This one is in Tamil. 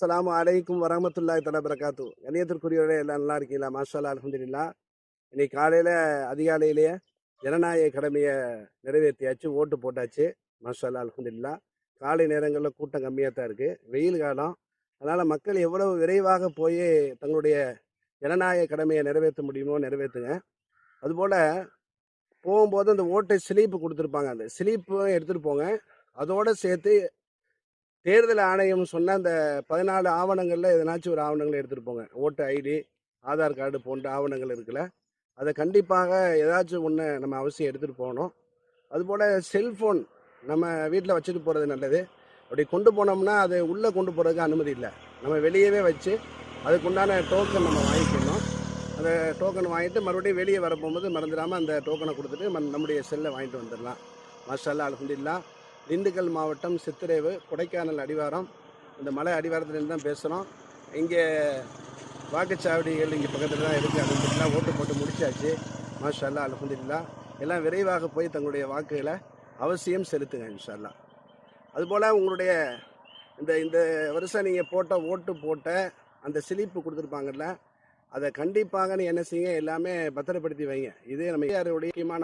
அஸ்ஸலாமு அலைக்கும் வரஹ்மத்துல்லாஹி தஆலா பரகாத்து. கண்ணியத்திற்குரியவர்களே, எல்லாம் நல்லா இருக்கீங்களா? மாஷா அல்லாஹ், அல்ஹம்துலில்லாஹ். இன்னைக்கு காலையில அதிகாலையிலேயே ஜனநாயக கடமையை நிறைவேற்றியாச்சு, ஓட்டு போட்டாச்சு. மாஷா அல்லாஹ், அல்ஹம்துலில்லாஹ். காலை நேரங்களில் கூட்டம் கம்மியாக தான் இருக்குது, வெயில் காலம். அதனால் மக்கள் எவ்வளவு விரைவாக போய் தங்களுடைய ஜனநாயக கடமையை நிறைவேற்ற முடியுமோ நிறைவேற்றுங்க. அதுபோல் போகும்போது அந்த ஓட்டை ஸ்லீப்பு கொடுத்துருப்பாங்க, அந்த ஸ்லீப்பும் எடுத்துகிட்டு போங்க. அதோடு சேர்த்து தேர்தல் ஆணையம் சொன்ன அந்த 14 ஆவணங்களில் எதனாச்சும் ஒரு ஆவணங்களை எடுத்துகிட்டு போங்க. ஓட்டு ஐடி, ஆதார் கார்டு போன்ற ஆவணங்கள் இருக்குல்ல, அதை கண்டிப்பாக ஏதாச்சும் ஒன்று நம்ம அவசியம் எடுத்துகிட்டு போகணும். அதுபோல் செல்ஃபோன் நம்ம வீட்டில் வச்சுட்டு போகிறது நல்லது. அப்படி கொண்டு போனோம்னா அது உள்ளே கொண்டு போகிறதுக்கு அனுமதி இல்லை. நம்ம வெளியவே வச்சு அதுக்குண்டான டோக்கன் நம்ம வாங்கிக்கணும். அந்த டோக்கன் வாங்கிட்டு மறுபடியும் வெளியே வர போகும்போது மறந்துடாமல் அந்த டோக்கனை கொடுத்துட்டு நம்முடைய செல்லை வாங்கிட்டு வந்துடலாம். மாஷா அல்லாஹ், அல்ஹம்துலில்லாஹ். திண்டுக்கல் மாவட்டம் சித்திரேவு கொடைக்கானல் அடிவாரம், இந்த மலை அடிவாரத்துலேருந்து தான் பேசுகிறோம். இங்கே வாக்குச்சாவடிகள் இங்கே பக்கத்தில் தான் இருக்குது. அல்ஹம்துலில்லாஹ் ஓட்டு போட்டு முடிச்சாச்சு. மாஷா அல்லாஹ், அல்ஹம்துலில்லாஹ். எல்லாம் விரைவாக போய் தங்களுடைய வாக்குகளை அவசியம் செலுத்துங்க இன்ஷா அல்லாஹ். அதுபோல் உங்களுடைய இந்த இந்த வருஷம் நீங்கள் ஓட்டு போட்ட அந்த ஸ்லிப்பு கொடுத்துருப்பாங்கல்ல, அதை கண்டிப்பாக நீ என்ன செய்யுங்க, எல்லாமே பத்திரப்படுத்தி வைங்க. இது நம்ம யாருடைய முக்கியமான